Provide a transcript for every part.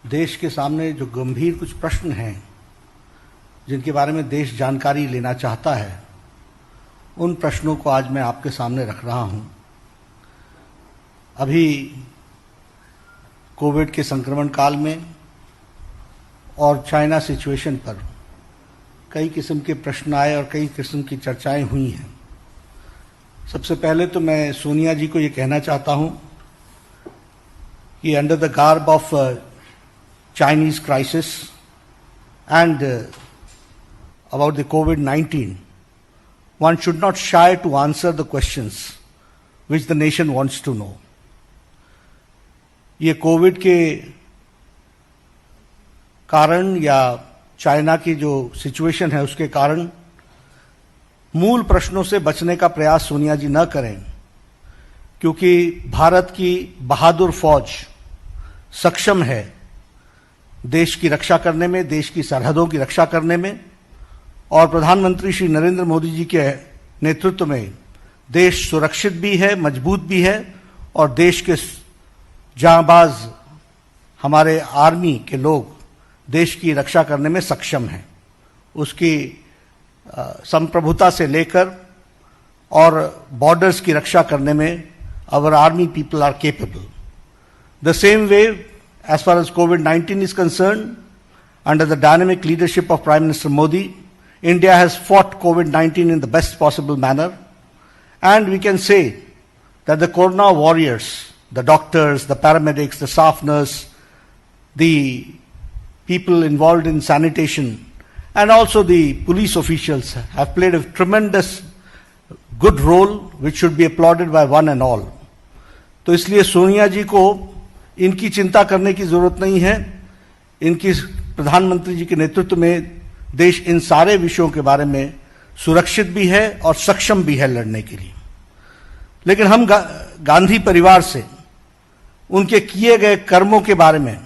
देश के सामने जो गंभीर कुछ प्रश्न हैं जिनके बारे में देश जानकारी लेना चाहता है, उन प्रश्नों को आज मैं आपके सामने रख रहा हूं। अभी कोविड के संक्रमण काल में और चाइना सिचुएशन पर कई किस्म के प्रश्न आए और कई किस्म की चर्चाएं हुई हैं। सबसे पहले तो मैं सोनिया जी को ये कहना चाहता हूं कि under the garb of Chinese crisis and about the COVID-19, one should not shy to answer the questions which the nation wants to know. ये कोविड के कारण या चाइना की जो सिचुएशन है उसके कारण मूल प्रश्नों से बचने का प्रयास सोनिया जी न करें, क्योंकि भारत की बहादुर फौज सक्षम है देश की रक्षा करने में, देश की सरहदों की रक्षा करने में, और प्रधानमंत्री श्री नरेंद्र मोदी जी के नेतृत्व में देश सुरक्षित भी है, मजबूत भी है, और देश के जांबाज हमारे आर्मी के लोग देश की रक्षा करने में सक्षम हैं। उसकी संप्रभुता से लेकर और बॉर्डर्स की रक्षा करने में our army people are capable. The same way, as far as COVID-19 is concerned, under the dynamic leadership of Prime Minister Modi, India has fought COVID-19 in the best possible manner. And we can say that the Corona warriors, the doctors, the paramedics, the staff nurse, the people involved in sanitation, and also the police officials have played a tremendous good role which should be applauded by one and all. तो इसलिए सोनिया जी को इनकी चिंता करने की जरूरत नहीं है। इनकी प्रधानमंत्री जी के नेतृत्व में देश इन सारे विषयों के बारे में सुरक्षित भी है और सक्षम भी है लड़ने के लिए। लेकिन हम गांधी परिवार से उनके किए गए कर्मों के बारे में,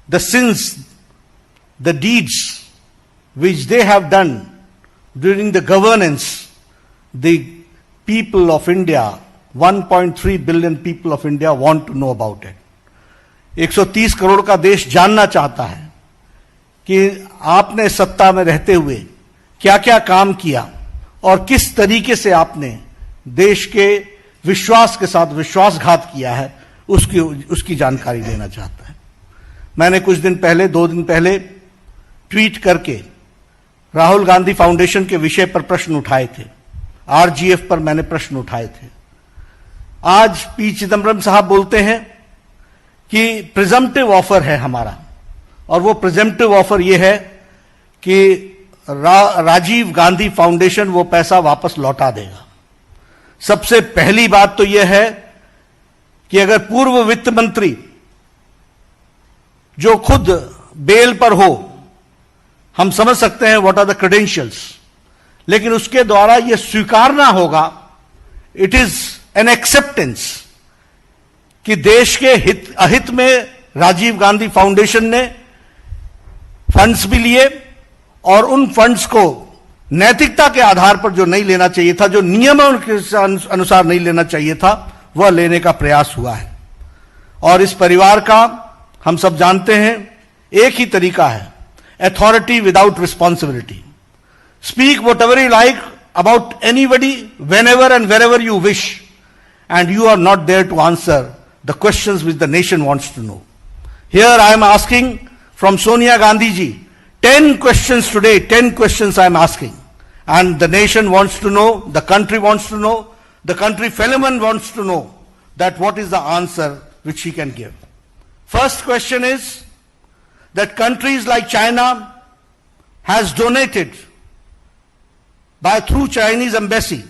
the sins, the deeds which they have done during the governance, the people of India, 1.3 billion people of India want to know about it. 130 crore का देश जानना चाहता है कि आपने सत्ता में रहते हुए क्या क्या काम किया और किस तरीके से आपने देश के विश्वास के साथ विश्वासघात किया है, उसकी जानकारी लेना चाहता है। मैंने कुछ दिन पहले, 2 दिन पहले ट्वीट करके राहुल गांधी फाउंडेशन के विषय पर प्रश्न उठाए थे। आरजीएफ पर मैंने प्रश्न उठाए थे। आज पी चिदम्बरम साहब बोलते हैं कि प्रिजम्पटिव ऑफर है हमारा, और वो प्रिजम्पटिव ऑफर ये है कि राजीव गांधी फाउंडेशन वो पैसा वापस लौटा देगा। सबसे पहली बात तो यह है कि अगर पूर्व वित्त मंत्री जो खुद बेल पर हो, हम समझ सकते हैं व्हाट आर द क्रेडेंशियल्स, लेकिन उसके द्वारा यह स्वीकारना होगा, इट इज एन एक्सेप्टेंस कि देश के अहित में राजीव गांधी फाउंडेशन ने फंड्स भी लिए और उन फंड्स को नैतिकता के आधार पर जो नहीं लेना चाहिए था, जो नियमों के अनुसार नहीं लेना चाहिए था, वह लेने का प्रयास हुआ है। और इस परिवार का हम सब जानते हैं एक ही तरीका है, authority without responsibility. Speak whatever you like about anybody, whenever and wherever you wish, and you are not there to answer the questions which the nation wants to know. Here I am asking from Sonia Gandhi ji, 10 questions today, 10 questions I am asking. And the nation wants to know, the country wants to know, the country fellow wants to know that what is the answer which she can give. First question is that countries like China has donated through Chinese embassy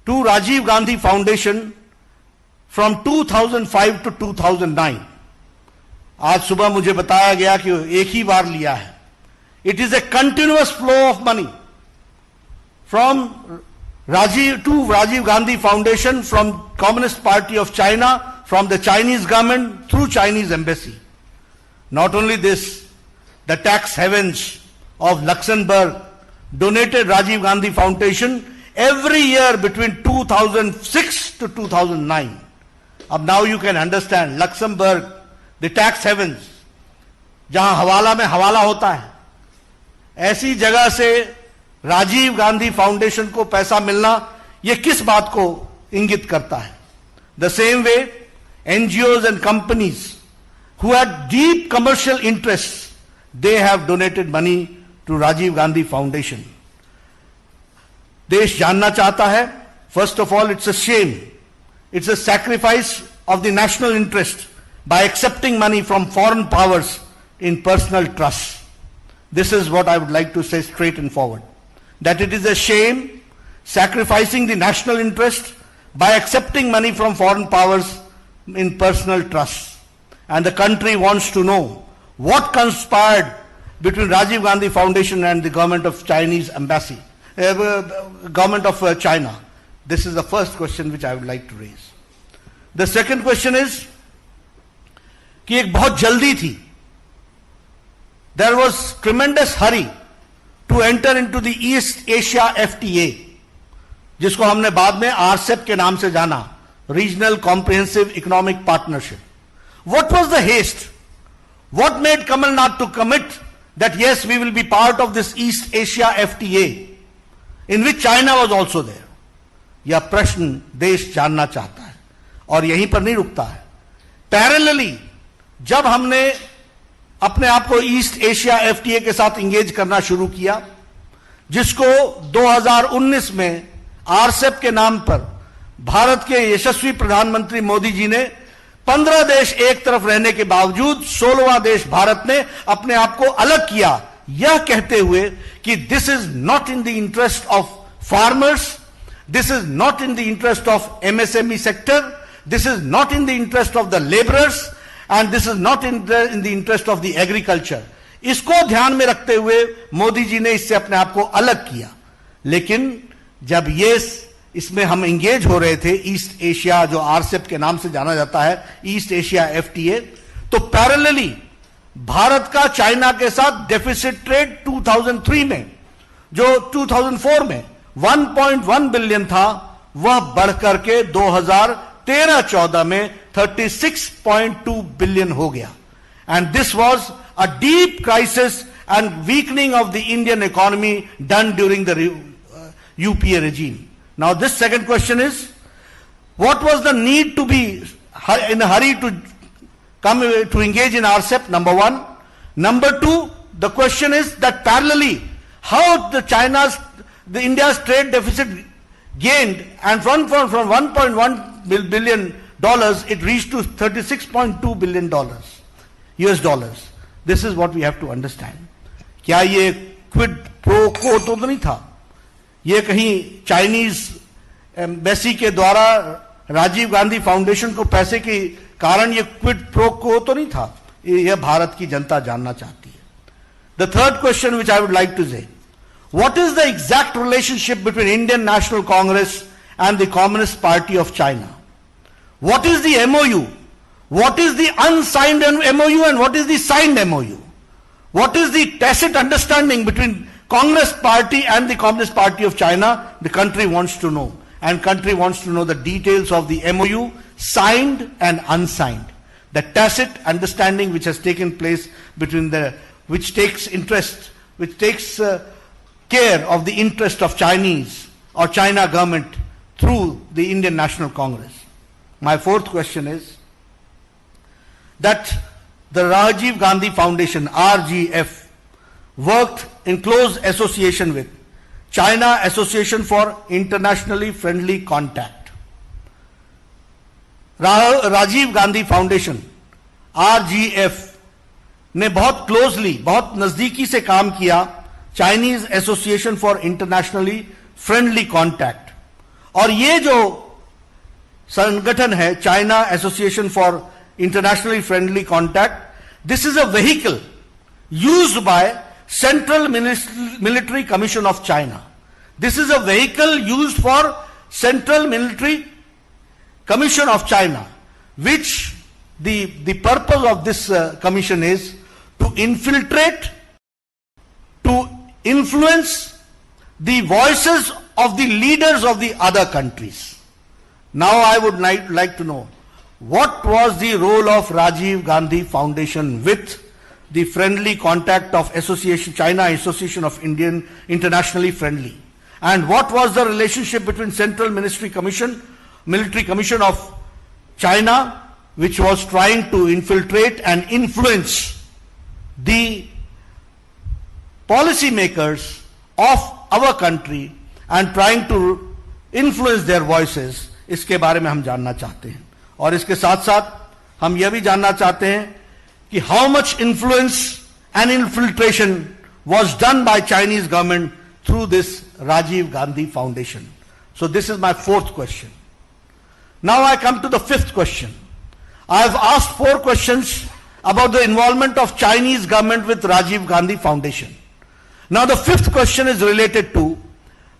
to Rajiv Gandhi Foundation from 2005 to 2009. आज सुबह मुझे बताया गया कि एक ही बार लिया है। It is a continuous flow of money from Rajiv Gandhi Foundation, from Communist Party of China, from the Chinese government through Chinese embassy. Not only this, the tax havens of Luxembourg donated Rajiv Gandhi Foundation every year between 2006 to 2009. Now you can understand, Luxembourg the tax havens, जहां हवाला में हवाला होता है, ऐसी जगह से Rajiv Gandhi foundation को पैसा मिलना यह किस बात को इंगित करता है? The same way NGOs and companies who had deep commercial interests, they have donated money to Rajiv Gandhi Foundation. देश जानना चाहता है, first of all, it's a shame. It's a sacrifice of the national interest by accepting money from foreign powers in personal trust. This is what I would like to say straight and forward. That it is a shame sacrificing the national interest by accepting money from foreign powers in personal trust. And the country wants to know what conspired between Rajiv Gandhi Foundation and the government of Chinese embassy, government of China. This is the first question which I would like to raise. The second question is कि एक बहुत जल्दी थी. There was tremendous hurry to enter into the East Asia FTA, जिसको हमने बाद में RCEP के नाम से जाना, Regional Comprehensive Economic Partnership. What was the haste? What made Kamal Nath to commit that yes, we will be part of this East Asia FTA, in which China was also there? यह प्रश्न देश जानना चाहता है और यहीं पर नहीं रुकता है. पैरेलली जब हमने अपने आप को ईस्ट एशिया एफटीए के साथ इंगेज करना शुरू किया, जिसको 2019 में आरसेप के नाम पर भारत के यशस्वी प्रधानमंत्री मोदी जी ने 15 देश एक तरफ रहने के बावजूद 16वां देश भारत ने अपने आप को अलग किया, यह कहते हुए कि this is not in the interest of farmers, this is not in the interest of MSME sector, this is not in the interest of the labourers and this is not in the interest of the agriculture. इसको ध्यान में रखते हुए मोदी जी ने इससे अपने आप को अलग किया. लेकिन जब ये इसमें हम इंगेज हो रहे थे, ईस्ट एशिया जो आरसेप के नाम से जाना जाता है, ईस्ट एशिया एफटीए, तो पैरेलली भारत का चाइना के साथ डेफिसिट ट्रेड 2003 में, जो 2004 में 1.1 बिलियन था, वह बढ़कर के 2013-14 में 36.2 बिलियन हो गया. And this was a deep crisis and weakening of the Indian economy done during the UPA regime. Now this second question is, what was the need to be in a hurry to come to engage in RCEP? Number one. Number two, the question is that parallelly, how the India's trade deficit gained, and from 1.1 billion dollars, it reached to 36.2 billion dollars, US dollars. This is what we have to understand. क्या ये quid pro quo तो नहीं था? ये कहीं Chinese embassy के द्वारा Rajiv Gandhi foundation को पैसे के कारण ये क्विड प्रो को तो नहीं था. यह भारत की जनता जानना चाहती है. The third question which I would like to say, what is the exact relationship between Indian National Congress and the Communist Party of China? What is the MOU? What is the unsigned MOU and what is the signed MOU? What is the tacit understanding between Congress Party and the Communist Party of China? The country wants to know, and country wants to know the details of the MOU, signed and unsigned, the tacit understanding which has taken place between which takes care of the interest of Chinese or China government through the Indian National Congress. My fourth question is that the Rajiv Gandhi Foundation, RGF, worked in close association with China Association for Internationally Friendly Contact. Rajiv Gandhi foundation RGF ने बहुत closely, बहुत नजदीकी से काम किया Chinese association for internationally friendly contact. और ये जो संगठन है China association for internationally friendly contact, this is a vehicle used by Central Military Commission of China. This is a vehicle used for Central Military Commission of China, which the purpose of this commission is to infiltrate, to influence the voices of the leaders of the other countries. Now I would like to know, what was the role of Rajiv Gandhi Foundation with the friendly contact of China Association of Indian Internationally Friendly? And what was the relationship between Central Military Commission of China, which was trying to infiltrate and influence the policymakers of our country and trying to influence their voices? इसके बारे में हम जानना चाहते हैं। और इसके साथ साथ हम यह भी जानना चाहते हैं कि how much influence and infiltration was done by Chinese government through this Rajiv Gandhi Foundation. So this is my fourth question. Now I come to the fifth question. I have asked 4 questions about the involvement of Chinese government with Rajiv Gandhi Foundation. Now the fifth question is related to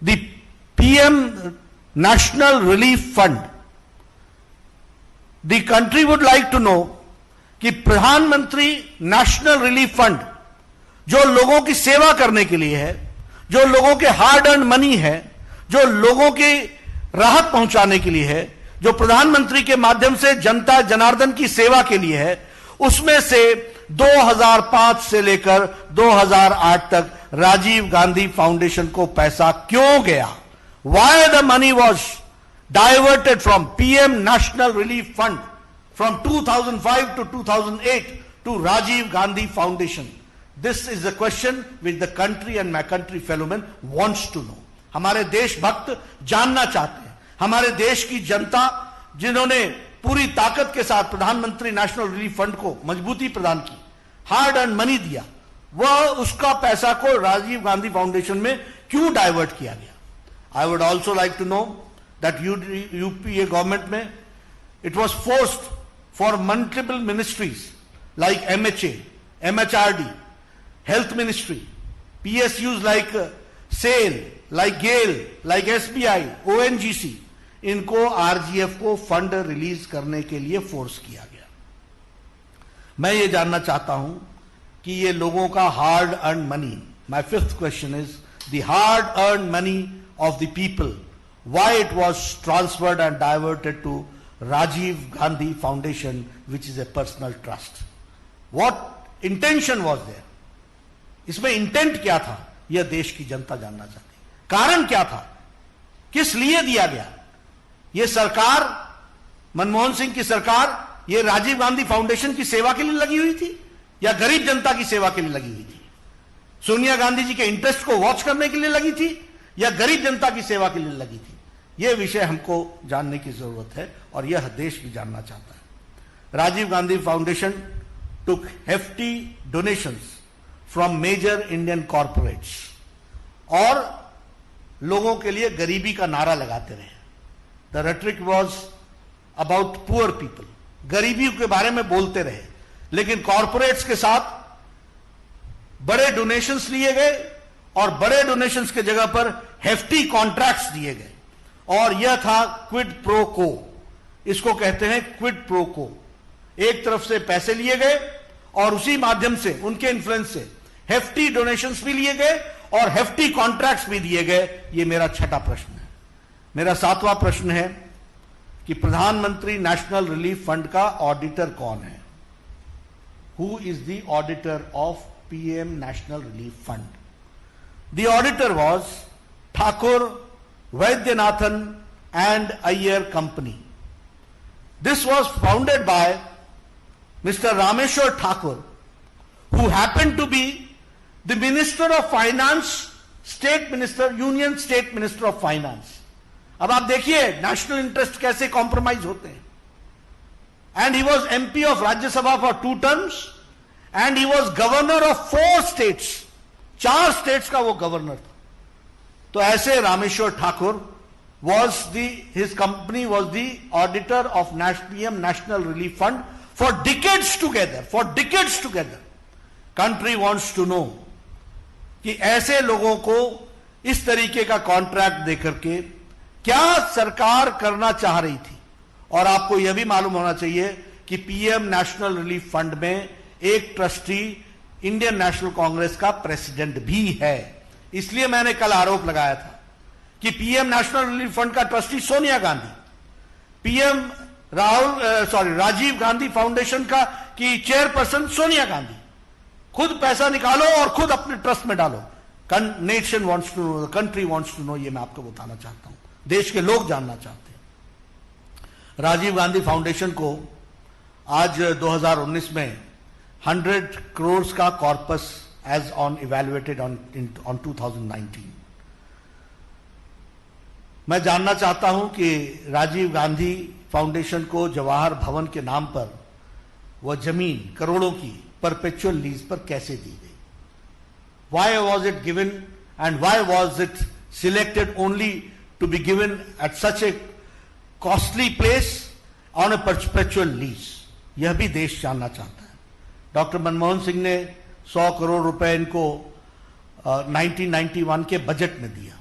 the PM National Relief Fund. The country would like to know कि प्रधानमंत्री national relief fund जो लोगों की सेवा करने के लिए है, जो लोगों के हार्ड अर्न मनी है, जो लोगों की राहत पहुंचाने के लिए है, जो प्रधानमंत्री के माध्यम से जनता जनार्दन की सेवा के लिए है, उसमें से 2005 से लेकर 2008 तक राजीव गांधी फाउंडेशन को पैसा क्यों गया? Why the money was diverted from PM National Relief Fund from 2005 to 2008 to Rajiv Gandhi Foundation? This is a question which the country and my country fellow men wants to know. हमारे देशभक्त जानना चाहते हैं। हमारे देश की जनता जिन्होंने पूरी ताकत के साथ प्रधानमंत्री नेशनल रिलीफ फंड को मजबूती प्रदान की, हार्ड अर्न मनी दिया, वह उसका पैसा को राजीव गांधी फाउंडेशन में क्यों डाइवर्ट किया गया? I would also like to know that UPA government में it was forced for multiple ministries like MHA, MHRD, Health Ministry, PSUs like SAIL, like GAIL, like SBI, ONGC, इनको RGF को fund release करने के लिए force किया गया। मैं ये जानना चाहता हूं कि ये लोगों का hard earn money, my fifth question is the hard earn money of the people, why it was transferred and diverted to Rajiv Gandhi Foundation, which is a personal trust. What intention was there? इसमें intent क्या था? यह देश की जनता जानना चाहती। कारण क्या था? किस लिए दिया गया? यह सरकार, मनमोहन सिंह की सरकार, यह राजीव गांधी फाउंडेशन की सेवा के लिए लगी हुई थी या गरीब जनता की सेवा के लिए लगी हुई थी? सोनिया गांधी जी के इंटरेस्ट को वॉच करने के लिए लगी थी या गरीब जनता की सेवा के लिए लगी थी? यह विषय हमको जानने की जरूरत है और यह देश भी जानना चाहता है। Rajiv Gandhi foundation took hefty donations from major Indian corporates और लोगों के लिए गरीबी का नारा लगाते रहे। The rhetoric was about poor people, गरीबी के बारे में बोलते रहे, लेकिन कॉरपोरेट्स के साथ बड़े डोनेशंस लिए गए और बड़े डोनेशंस के जगह पर हेफ्टी कॉन्ट्रैक्ट्स दिए गए और यह था क्विड प्रो को। इसको कहते हैं क्विड प्रो को। एक तरफ से पैसे लिए गए और उसी माध्यम से, उनके इन्फ्लुएंस से हेफ्टी डोनेशंस भी लिए गए और हेफ्टी कॉन्ट्रैक्ट्स भी दिए गए। यह मेरा छठा प्रश्न है। मेरा सातवां प्रश्न है कि प्रधानमंत्री नेशनल रिलीफ फंड का ऑडिटर कौन है? Who is the auditor of PM national relief fund? The auditor was Thakur, Vaidyanathon and Iyer Company. This was founded by Mr. Rameshwar Thakur, who happened to be the Minister of Finance, State Minister, Union State Minister of Finance. अब आप देखिए national interest कैसे compromise होते हैं। And he was MP of Rajya Sabha for 2 terms and he was governor of 4 states. 4 states का वो governor था। तो ऐसे Rameshwar Thakur his company was the auditor of PM National Relief Fund for decades together. Country wants to know कि ऐसे लोगों को इस तरीके का कॉन्ट्रैक्ट देकर के क्या सरकार करना चाह रही थी? और आपको यह भी मालूम होना चाहिए कि पीएम नेशनल रिलीफ फंड में एक ट्रस्टी इंडियन नेशनल कांग्रेस का प्रेसिडेंट भी है। इसलिए मैंने कल आरोप लगाया था कि पीएम नेशनल रिलीफ फंड का trustee Sonia Gandhi, PM Rajiv Gandhi foundation का की चेयरपर्सन सोनिया गांधी, खुद पैसा निकालो और खुद अपने ट्रस्ट में डालो। Nation wants to know, country wants to know, ये मैं आपको बताना चाहता हूं, देश के लोग जानना चाहते हैं। राजीव गांधी फाउंडेशन को आज 2019 में 100 करोड़ का corpus as on evaluated on 2019। मैं जानना चाहता हूं कि राजीव गांधी फाउंडेशन को जवाहर भवन के नाम पर वह जमीन करोड़ों की परपेचुअल लीज पर कैसे दी गई? Why was it given and why was it selected only to be given at such a costly place on a perpetual lease? यह भी देश जानना चाहता है। डॉक्टर मनमोहन सिंह ने 100 करोड़ रुपए इनको 1991 के बजट में दिया।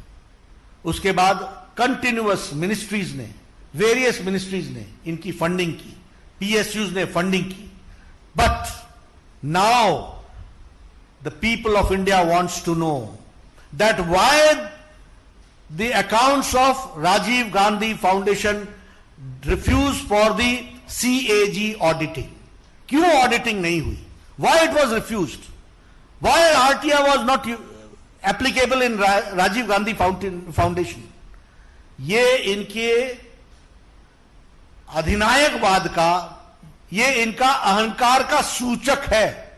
उसके बाद कंटिन्यूअस मिनिस्ट्रीज ने, वेरियस मिनिस्ट्रीज ने इनकी फंडिंग की, पीएसयूज ने फंडिंग की। But now the people of India wants to know that why the accounts of Rajiv Gandhi Foundation refused for the CAG auditing. क्यों auditing नहीं हुई? Why it was refused? Why RTI was not applicable in Rajiv Gandhi Foundation? ये इनके अधिनायकवाद का, ये इनका अहंकार का सूचक है।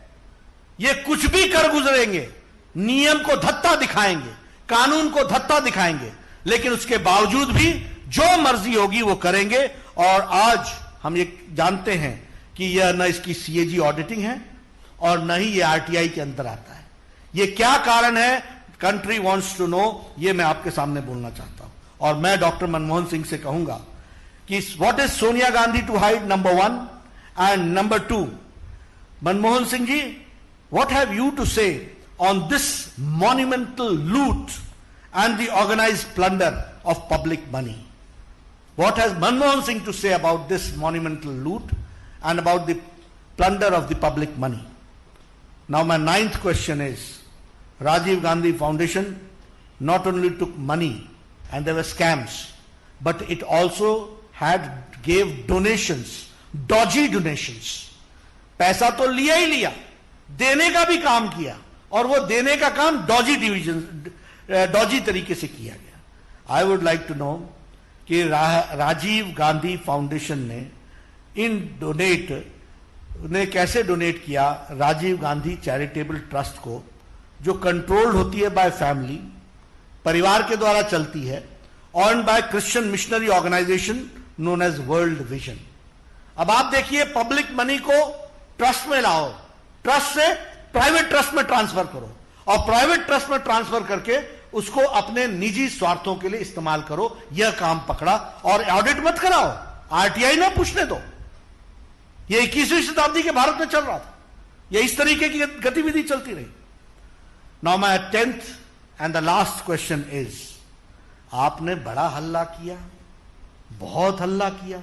ये कुछ भी कर गुजरेंगे, नियम को धत्ता दिखाएंगे, कानून को धत्ता दिखाएंगे, लेकिन उसके बावजूद भी जो मर्जी होगी वो करेंगे। और आज हम ये जानते हैं कि यह न इसकी सीएजी ऑडिटिंग है और न ही ये आरटीआई के अंदर आता है। ये क्या कारण है? कंट्री वांट्स टू नो, ये मैं आपके सामने बोलना चाहता हूं। और मैं डॉक्टर मनमोहन सिंह से कहूंगा कि what is Sonia Gandhi to hide, number 1, and number 2, Manmohan Singh ji, what have you to say on this monumental loot and the organized plunder of public money? What has Manmohan Singh to say about this monumental loot and about the plunder of the public money? Now my 9th question is, Rajiv Gandhi Foundation not only took money and there were scams, but it also gave donations, dodgy donations. पैसा तो लिया ही लिया, देने का भी काम किया, और वो देने का काम डॉजी तरीके से किया गया। I would like to know कि राजीव गांधी फाउंडेशन ने कैसे डोनेट किया राजीव गांधी चैरिटेबल ट्रस्ट को, जो कंट्रोल्ड होती है बाय फैमिली, परिवार के द्वारा चलती है, on by Christian missionary organisation known as world vision. अब आप देखिए, पब्लिक मनी को ट्रस्ट में लाओ, ट्रस्ट से प्राइवेट ट्रस्ट में ट्रांसफर करो, और प्राइवेट ट्रस्ट में ट्रांसफर करके उसको अपने निजी स्वार्थों के लिए इस्तेमाल करो। यह काम पकड़ा, और ऑडिट मत कराओ, आरटीआई ना पूछने दो। यह 21वीं शताब्दी के भारत में चल रहा था, यह इस तरीके की गतिविधि चलती रही। Now my 10th and the last question is, आपने बड़ा हल्ला किया, बहुत हल्ला किया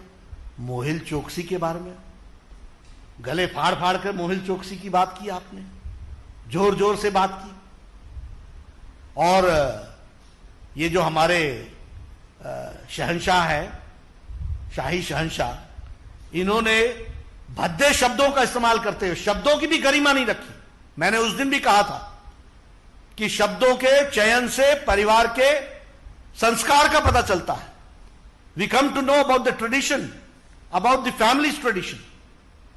मोहिल चोकसी के बारे में, गले फाड़ फाड़ कर मोहिल चोकसी की बात की आपने, जोर जोर से बात की। और ये जो हमारे शहंशाह है, शाही शहंशाह, इन्होंने भद्दे शब्दों का इस्तेमाल करते हुए शब्दों की भी गरिमा नहीं रखी। मैंने उस दिन भी कहा था कि शब्दों के चयन से परिवार के संस्कार का पता चलता है। We come to know about the tradition, about the families tradition,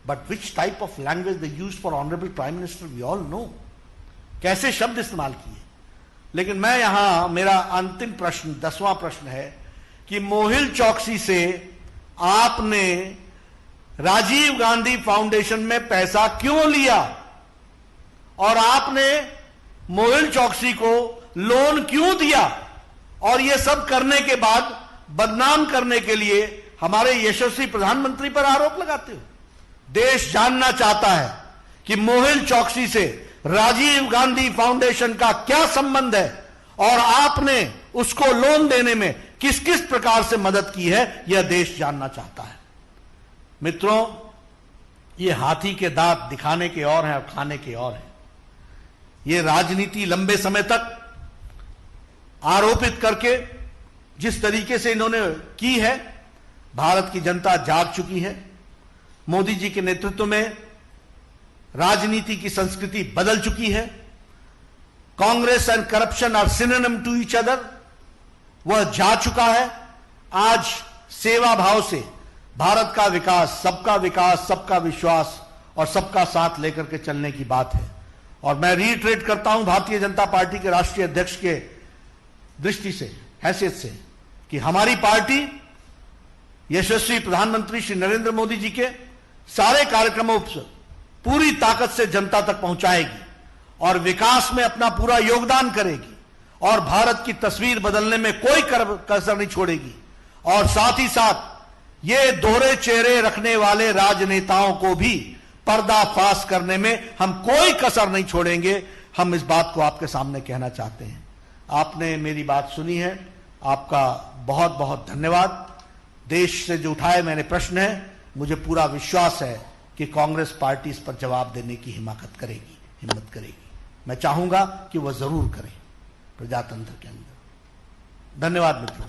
but which type of language they use for honourable prime minister we all know. कैसे शब्द इस्तेमाल किए। लेकिन मैं यहां, मेरा अंतिम प्रश्न, 10वां प्रश्न है कि मोहिल चौकसी से आपने राजीव गांधी फाउंडेशन में पैसा क्यों लिया, और आपने मोहिल चौकसी को लोन क्यों दिया, और यह सब करने के बाद बदनाम करने के लिए हमारे यशस्वी प्रधानमंत्री पर आरोप लगाते हो। देश जानना चाहता है कि मोहिल चौकसी से राजीव गांधी फाउंडेशन का क्या संबंध है, और आपने उसको लोन देने में किस किस प्रकार से मदद की है, यह देश जानना चाहता है। मित्रों, ये हाथी के दांत दिखाने के और हैं और खाने के और हैं। ये राजनीति लंबे समय तक आरोपित करके जिस तरीके से इन्होंने की है, भारत की जनता जाग चुकी है। मोदी जी के नेतृत्व में राजनीति की संस्कृति बदल चुकी है। Congress and corruption are synonym to each other, वह जा चुका है। आज सेवा भाव से भारत का विकास, सबका विश्वास और सबका साथ लेकर के चलने की बात है। और मैं रीइटरेट करता हूं भारतीय जनता पार्टी के राष्ट्रीय अध्यक्ष के दृष्टि से, हैसियत से, कि हमारी पार्टी यशस्वी प्रधानमंत्री श्री नरेंद्र मोदी जी के सारे कार्यक्रमों पर पूरी ताकत से जनता तक पहुंचाएगी और विकास में अपना पूरा योगदान करेगी और भारत की तस्वीर बदलने में कोई कसर नहीं छोड़ेगी। और साथ ही साथ ये दोहरे चेहरे रखने वाले राजनेताओं को भी पर्दाफाश करने में हम कोई कसर नहीं छोड़ेंगे। हम इस बात को आपके सामने कहना चाहते हैं। आपने मेरी बात सुनी है, आपका बहुत बहुत धन्यवाद। देश से जो उठाए मैंने प्रश्न है, मुझे पूरा विश्वास है कि कांग्रेस पार्टी इस पर जवाब देने की हिम्मत करेगी। मैं चाहूंगा कि वह जरूर करें प्रजातंत्र के अंदर। धन्यवाद मित्रों।